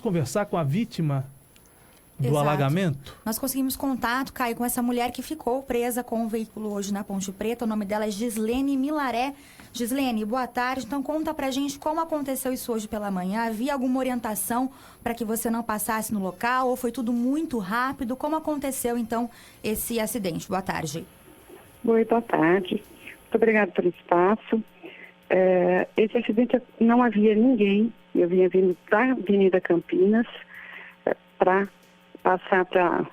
Conversar com a vítima do Exato. alagamento? Nós conseguimos contato, Caio, com essa mulher que ficou presa com o veículo hoje na Ponte Preta. O nome dela é Gislene Milaré. Gislene, boa tarde. Então conta pra gente como aconteceu isso hoje pela manhã. Havia alguma orientação para que você não passasse no local ou foi tudo muito rápido? Como aconteceu então esse acidente? Boa tarde. Boa tarde. Muito obrigada pelo espaço. Esse acidente não havia ninguém. Eu vinha vindo da Avenida Campinas para passar para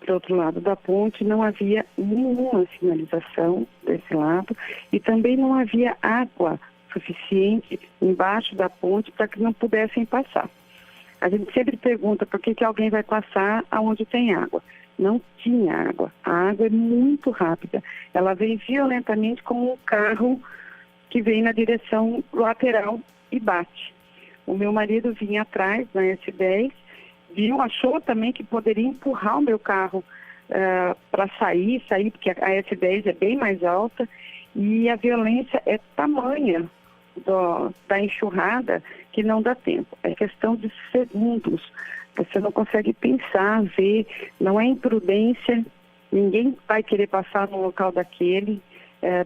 o outro lado da ponte. Não havia nenhuma sinalização desse lado e também não havia água suficiente embaixo da ponte para que não pudessem passar. A gente sempre pergunta por que alguém vai passar aonde tem água. Não tinha água. A água é muito rápida. Ela vem violentamente como um carro que vem na direção lateral e bate. O meu marido vinha atrás na S10, achou também que poderia empurrar o meu carro para sair, porque a S10 é bem mais alta e a violência é tamanha da enxurrada que não dá tempo. É questão de segundos. Você não consegue pensar, ver, não é imprudência, ninguém vai querer passar no local daquele,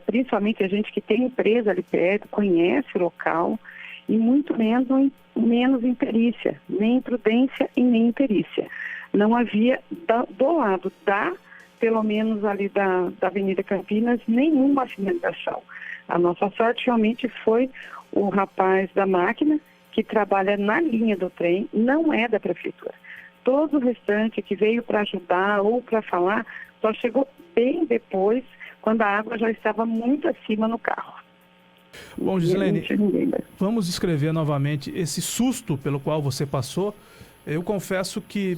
principalmente a gente que tem empresa ali perto, conhece o local, e muito menos imperícia, nem imprudência e nem imperícia. Não havia do lado pelo menos ali da Avenida Campinas, nenhuma sinalização. A nossa sorte realmente foi o rapaz da máquina, que trabalha na linha do trem, não é da prefeitura. Todo o restante que veio para ajudar ou para falar, só chegou bem depois, quando a água já estava muito acima no carro. Bom, Gislene, vamos descrever novamente esse susto pelo qual você passou. Eu confesso que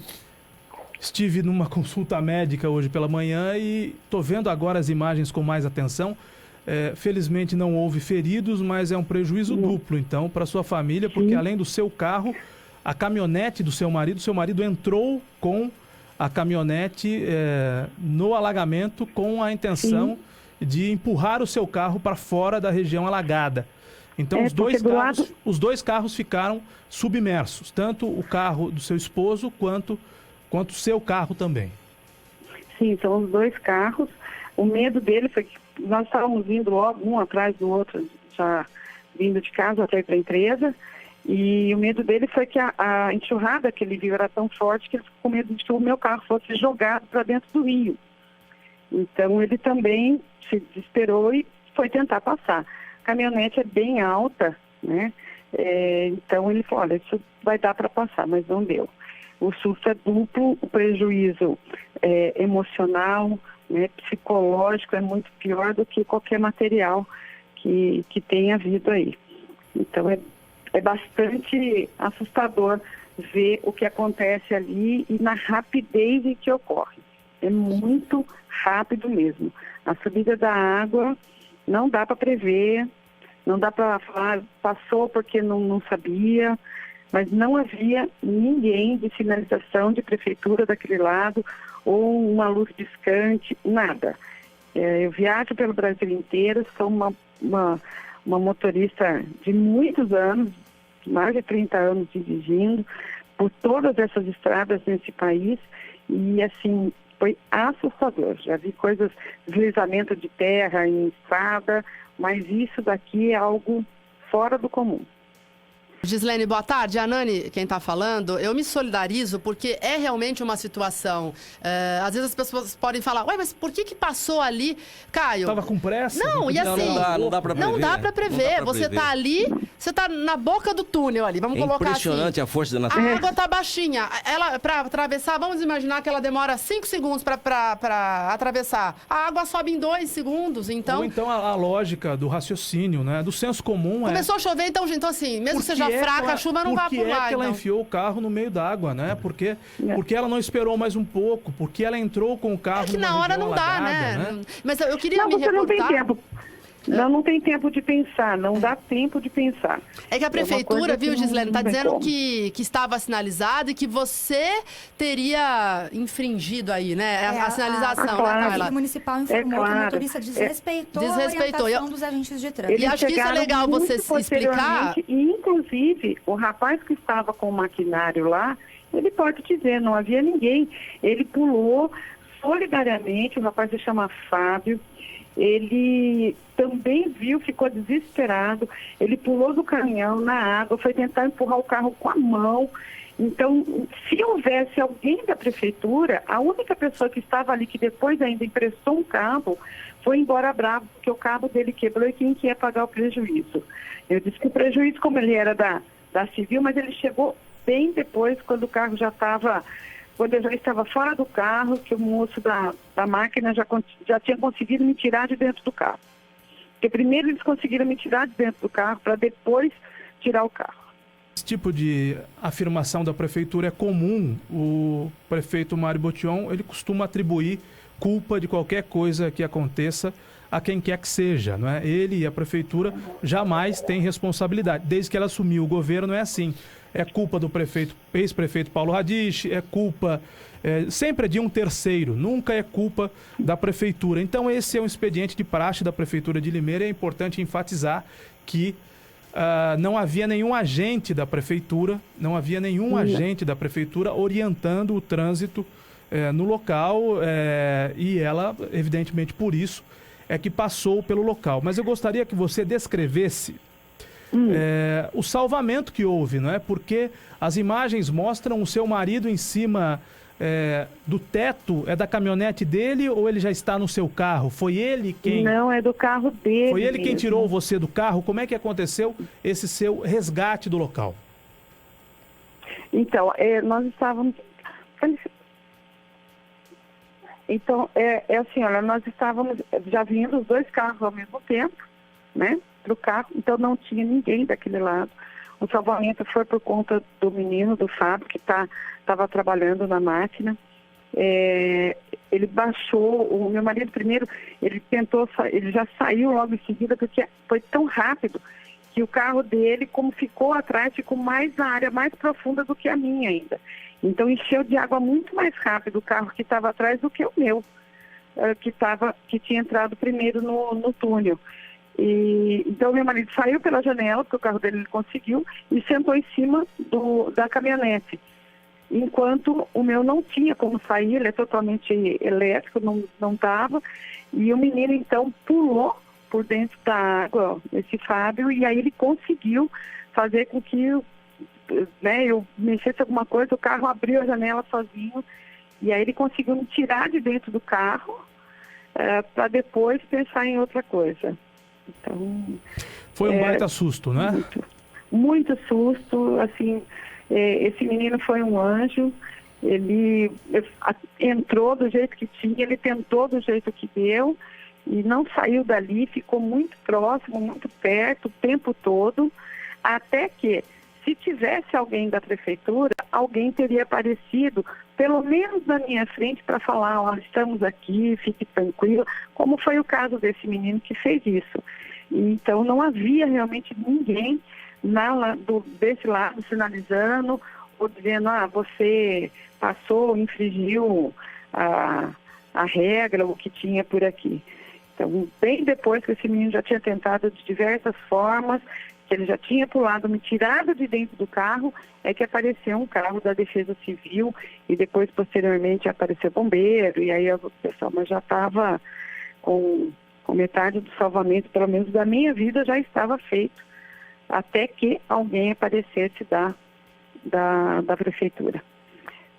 estive numa consulta médica hoje pela manhã e estou vendo agora as imagens com mais atenção. Felizmente não houve feridos, mas é um prejuízo duplo, então, para sua família, porque além do seu carro, a caminhonete do seu marido entrou com a caminhonete no alagamento com a intenção de empurrar o seu carro para fora da região alagada. Então, os dois carros ficaram submersos, tanto o carro do seu esposo quanto o seu carro também. Sim, são os dois carros. O medo dele foi que nós estávamos vindo logo um atrás do outro, já vindo de casa até para a empresa, e o medo dele foi que a enxurrada que ele viu era tão forte que ele ficou com medo de que o meu carro fosse jogado para dentro do rio. Então ele também se desesperou e foi tentar passar. A caminhonete é bem alta, né? Então ele falou, olha, isso vai dar para passar, mas não deu. O susto é duplo, o prejuízo emocional, né, psicológico é muito pior do que qualquer material que tenha havido aí. Então é bastante assustador ver o que acontece ali e na rapidez em que ocorre. É muito rápido mesmo. A subida da água não dá para prever, não dá para falar, passou porque não sabia, mas não havia ninguém de sinalização de prefeitura daquele lado ou uma luz piscante, nada. Eu viajo pelo Brasil inteiro, sou uma motorista de muitos anos, mais de 30 anos dirigindo, por todas essas estradas nesse país, e assim, foi assustador. Já vi coisas, deslizamento de terra em estrada, mas isso daqui é algo fora do comum. Gislene, boa tarde. A Nani, quem está falando, eu me solidarizo porque é realmente uma situação. Às vezes as pessoas podem falar, ué, mas por que passou ali? Caio. Estava com pressa? Não, e assim. Não dá para prever. Não dá para prever. Você está ali, você está na boca do túnel ali. Vamos colocar assim. Impressionante a força da natureza. A água está baixinha. Ela, para atravessar, vamos imaginar que ela demora 5 segundos para atravessar. A água sobe em 2 segundos, então. Ou então a lógica do raciocínio, né? Do senso comum. Começou a chover, então, gente, então assim, mesmo que seja fraca, a chuva não vai por lá. Por que é que ela então enfiou o carro no meio d'água, né? Porque ela não esperou mais um pouco, porque ela entrou com o carro que na hora não dá, alagada, né? Mas eu queria me você reportar. Não tem tempo. Não tem tempo de pensar, não dá tempo de pensar. É que a prefeitura, viu, Gislene, está dizendo que estava sinalizado e que você teria infringido aí, né, a sinalização, claro. né, A Carla? Rede Municipal informou que o motorista desrespeitou a orientação dos agentes de trânsito. E acho que isso é legal você explicar. E, inclusive, o rapaz que estava com o maquinário lá, ele pode dizer, não havia ninguém. Ele pulou solidariamente, o rapaz se chama Fábio, ele também viu, ficou desesperado, ele pulou do caminhão na água, foi tentar empurrar o carro com a mão. Então, se houvesse alguém da prefeitura, a única pessoa que estava ali, que depois ainda emprestou um cabo, foi embora bravo, porque o cabo dele quebrou e quem que ia pagar o prejuízo? Eu disse que o prejuízo, como ele era da Civil, mas ele chegou bem depois, quando o carro já estava... Quando eu já estava fora do carro, que o moço da máquina já tinha conseguido me tirar de dentro do carro. Porque primeiro eles conseguiram me tirar de dentro do carro, para depois tirar o carro. Esse tipo de afirmação da prefeitura é comum. O prefeito Mário Botion, ele costuma atribuir culpa de qualquer coisa que aconteça a quem quer que seja, não é? Ele e a prefeitura jamais têm responsabilidade. Desde que ela assumiu o governo, não é assim. É culpa do ex-prefeito Paulo Radich, é culpa sempre é de um terceiro, nunca é culpa da prefeitura. Então esse é um expediente de praxe da prefeitura de Limeira e é importante enfatizar que não havia nenhum agente da prefeitura, orientando o trânsito no local e ela, evidentemente por isso, é que passou pelo local. Mas eu gostaria que você descrevesse o salvamento que houve, não é? Porque as imagens mostram o seu marido em cima do teto, é da caminhonete dele ou ele já está no seu carro? Foi ele quem... Não, é do carro dele. Foi ele mesmo. Quem tirou você do carro? Como é que aconteceu esse seu resgate do local? Então, nós estávamos... Então, assim, olha, nós estávamos já vindo os dois carros ao mesmo tempo, né, para o carro, então não tinha ninguém daquele lado. O salvamento foi por conta do menino, do Fábio, que estava trabalhando na máquina. Ele baixou, o meu marido primeiro, ele já saiu logo em seguida, porque foi tão rápido que o carro dele, como ficou atrás, ficou mais na área mais profunda do que a minha ainda. Então encheu de água muito mais rápido o carro que estava atrás do que o meu, que tinha entrado primeiro no túnel. Então meu marido saiu pela janela, porque o carro dele ele conseguiu, e sentou em cima da caminhonete. Enquanto o meu não tinha como sair, ele é totalmente elétrico, não estava. E o menino então pulou por dentro da água, esse Fábio, e aí ele conseguiu fazer com que eu mexesse alguma coisa, o carro abriu a janela sozinho, e aí ele conseguiu me tirar de dentro do carro para depois pensar em outra coisa. Então, foi um baita susto, né? Muito susto, assim, esse menino foi um anjo, ele entrou do jeito que tinha, ele tentou do jeito que deu, e não saiu dali, ficou muito próximo, muito perto o tempo todo, até que, se tivesse alguém da prefeitura, alguém teria aparecido, pelo menos na minha frente, para falar, olha, estamos aqui, fique tranquilo, como foi o caso desse menino que fez isso. Então, não havia realmente ninguém desse lado sinalizando, ou dizendo, você passou, infringiu a regra, o que tinha por aqui. Então, bem depois que esse menino já tinha tentado de diversas formas, que ele já tinha pulado, me tirado de dentro do carro, é que apareceu um carro da Defesa Civil e depois, posteriormente, apareceu bombeiro, e aí o pessoal já estava com metade do salvamento, pelo menos da minha vida, já estava feito, até que alguém aparecesse da prefeitura.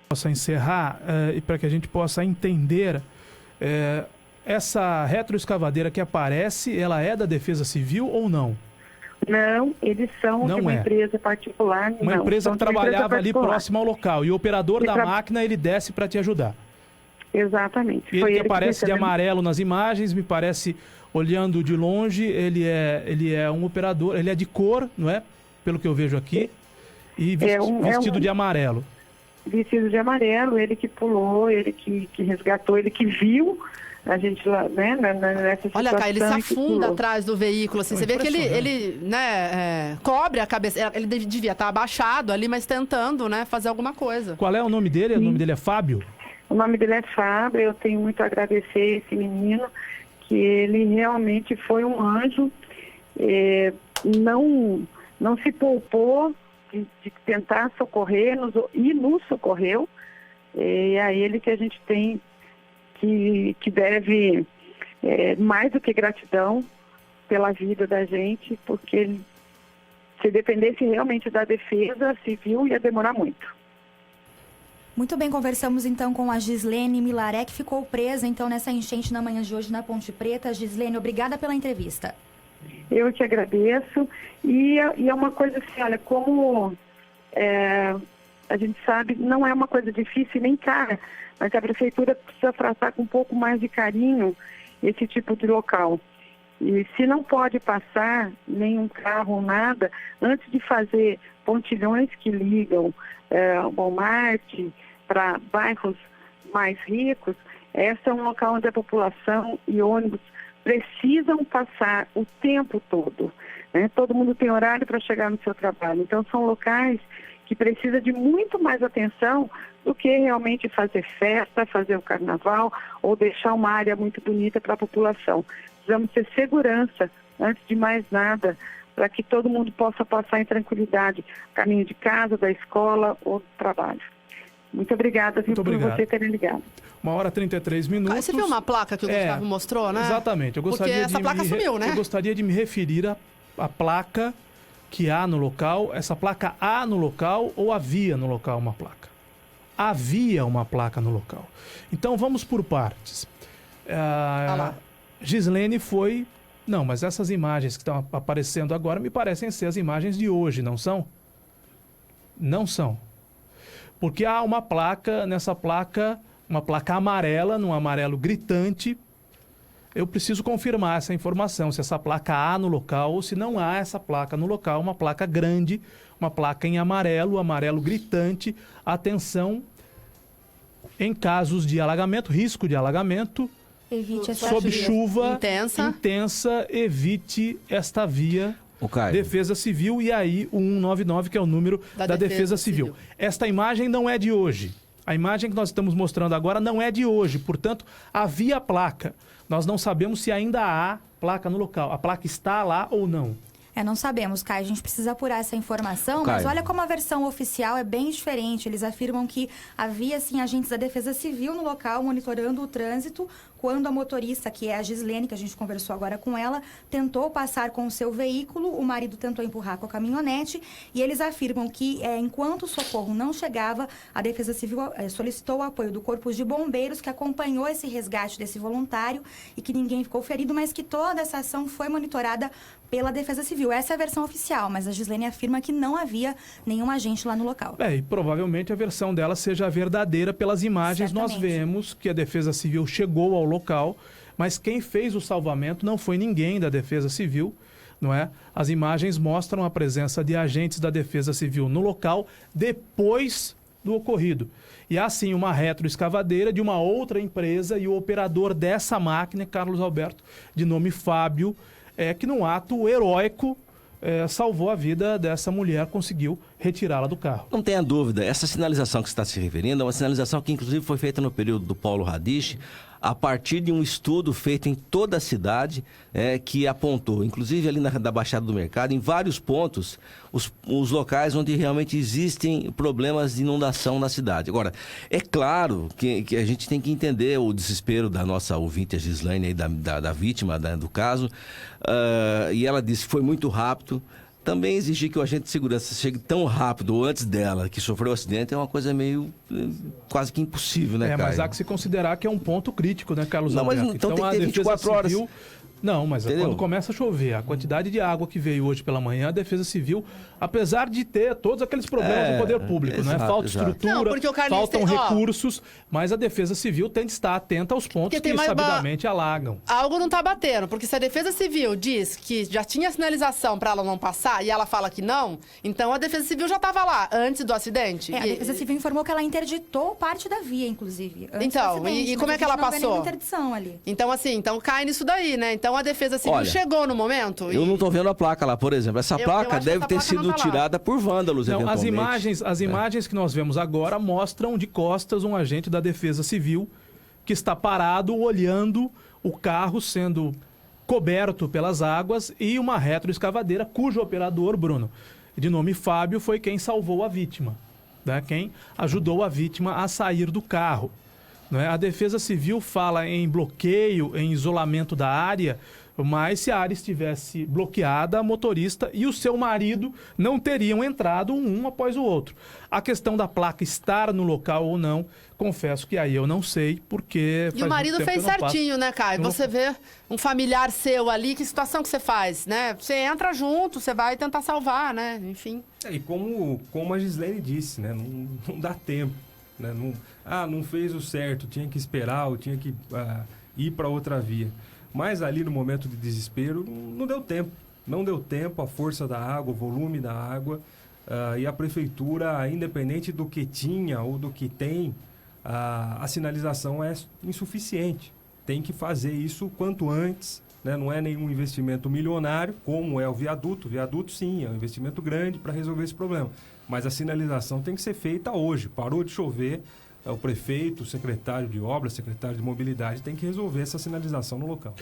Possa encerrar, e para que a gente possa entender, essa retroescavadeira que aparece, ela é da Defesa Civil ou não? Não, eles são de uma empresa particular. Uma empresa que trabalhava ali próximo ao local. E o operador da máquina, ele desce para te ajudar. Exatamente. Ele que aparece de amarelo nas imagens, me parece, olhando de longe, ele é um operador, ele é de cor, não é? Pelo que eu vejo aqui. E vestido de amarelo. Vestido de amarelo, ele que pulou, ele que resgatou, ele que viu a gente lá, né, nessa situação. Olha, Caio, ele se afunda atrás do veículo, assim, você vê que ele né, cobre a cabeça, ele devia estar abaixado ali, mas tentando, né, fazer alguma coisa. Qual é o nome dele? Sim. O nome dele é Fábio? O nome dele é Fábio, eu tenho muito a agradecer esse menino, que ele realmente foi um anjo, não se poupou de tentar socorrer e nos socorreu, e a ele que a gente tem que deve mais do que gratidão pela vida da gente, porque ele, se dependesse realmente da defesa civil, ia demorar muito. Muito bem, conversamos então com a Gislene Milaré, que ficou presa então nessa enchente na manhã de hoje na Ponte Preta. Gislene, obrigada pela entrevista. Eu te agradeço. E é uma coisa assim, olha, como a gente sabe, não é uma coisa difícil nem cara, mas a prefeitura precisa tratar com um pouco mais de carinho esse tipo de local. E se não pode passar nenhum carro ou nada, antes de fazer pontilhões que ligam Walmart para bairros mais ricos, esse é um local onde a população e ônibus precisam passar o tempo todo, né? Todo mundo tem horário para chegar no seu trabalho. Então, são locais que precisam de muito mais atenção do que realmente fazer festa, fazer o carnaval ou deixar uma área muito bonita para a população. Precisamos ter segurança, antes de mais nada, para que todo mundo possa passar em tranquilidade, caminho de casa, da escola ou do trabalho. Muito obrigada por você ter ligado. 1h33. Você viu uma placa que o Gustavo mostrou, né? Exatamente. Porque essa placa sumiu, né? Eu gostaria de me referir à placa que há no local. Essa placa há no local ou havia no local uma placa? Havia uma placa no local. Então vamos por partes. Gislene foi... Não, mas essas imagens que estão aparecendo agora me parecem ser as imagens de hoje, não são? Não são. Porque há uma placa, nessa placa, uma placa amarela, num amarelo gritante. Eu preciso confirmar essa informação, se essa placa há no local ou se não há essa placa no local, uma placa grande, uma placa em amarelo, amarelo gritante. Atenção, em casos de alagamento, risco de alagamento, evite essa sob chuva intensa, evite esta via. Defesa Civil e aí o 199, que é o número da Defesa Civil. Esta imagem não é de hoje. A imagem que nós estamos mostrando agora não é de hoje. Portanto, havia placa. Nós não sabemos se ainda há placa no local. A placa está lá ou não. Não sabemos, Caio. A gente precisa apurar essa informação, mas olha como a versão oficial é bem diferente. Eles afirmam que havia, sim, agentes da Defesa Civil no local monitorando o trânsito quando a motorista, que é a Gislene, que a gente conversou agora com ela, tentou passar com o seu veículo, o marido tentou empurrar com a caminhonete e eles afirmam que enquanto o socorro não chegava, a Defesa Civil solicitou o apoio do Corpo de Bombeiros, que acompanhou esse resgate desse voluntário e que ninguém ficou ferido, mas que toda essa ação foi monitorada pela Defesa Civil. Essa é a versão oficial, mas a Gislene afirma que não havia nenhum agente lá no local. E provavelmente a versão dela seja a verdadeira. Pelas imagens nós vemos que a Defesa Civil chegou ao local, mas quem fez o salvamento não foi ninguém da Defesa Civil, não é? As imagens mostram a presença de agentes da Defesa Civil no local depois do ocorrido. E há sim uma retroescavadeira de uma outra empresa e o operador dessa máquina, Carlos Alberto, de nome Fábio, que num ato heróico salvou a vida dessa mulher, conseguiu retirá-la do carro. Não tenha dúvida, essa sinalização que você está se referindo é uma sinalização que inclusive foi feita no período do Paulo Radich, a partir de um estudo feito em toda a cidade, que apontou, inclusive ali da Baixada do Mercado, em vários pontos, os locais onde realmente existem problemas de inundação na cidade. Agora, é claro que a gente tem que entender o desespero da nossa ouvinte, a Gislene, aí, da vítima do caso, e ela disse que foi muito rápido. Também exigir que o agente de segurança chegue tão rápido ou antes dela, que sofreu o acidente, é uma coisa meio quase que impossível, né, Caio? Mas há que se considerar que é um ponto crítico, né, Carlos Não, Alberto? Mas então tem que ter 24 horas. Não, mas Entendeu? quando começa a chover, a quantidade de água que veio hoje pela manhã, a Defesa Civil, apesar de ter todos aqueles problemas do poder público, exato, né? Falta exato. estrutura, Não, porque o Carlinhos faltam tem- recursos, mas a Defesa Civil tem de estar atenta aos pontos Porque tem que mais sabidamente alagam. Algo não tá batendo, porque se a Defesa Civil diz que já tinha sinalização para ela não passar e ela fala que não, então a Defesa Civil já estava lá antes do acidente. A Defesa Civil informou que ela interditou parte da via, inclusive. Antes Então, do acidente, e mas como é a que gente ela não vê passou? nenhuma interdição ali. Então, assim, cai nisso daí, né? Então a Defesa Civil Olha, chegou no momento. Eu não tô vendo a placa lá, por exemplo. Essa Eu placa acho que deve essa ter placa não sido tá lá. tirada por vândalos, Não, eventualmente. as imagens que nós vemos agora mostram de costas um agente da Defesa Civil que está parado olhando o carro sendo coberto pelas águas e uma retroescavadeira cujo operador, Bruno, de nome Fábio, foi quem salvou a vítima, né? Quem ajudou a vítima a sair do carro. Né? A Defesa Civil fala em bloqueio, em isolamento da área, mas se a área estivesse bloqueada, a motorista e o seu marido não teriam entrado um após o outro. A questão da placa estar no local ou não, confesso que aí eu não sei, porque... E o marido fez certinho, né, Caio? Não- Você vê um familiar seu ali, que situação que você faz, né? Você entra junto, você vai tentar salvar, né? Enfim. E como a Gislene disse, né? Não dá tempo. Né? Não fez o certo, tinha que esperar, ou tinha que ir para outra via. Mas ali no momento de desespero, não deu tempo. Não deu tempo, a força da água, o volume da água. E a prefeitura, independente do que tinha ou do que tem, a sinalização é insuficiente. Tem que fazer isso quanto antes. Né? Não é nenhum investimento milionário, como é o viaduto. O viaduto, sim, é um investimento grande para resolver esse problema. Mas a sinalização tem que ser feita hoje. Parou de chover, o prefeito, o secretário de obras, o secretário de mobilidade tem que resolver essa sinalização no local.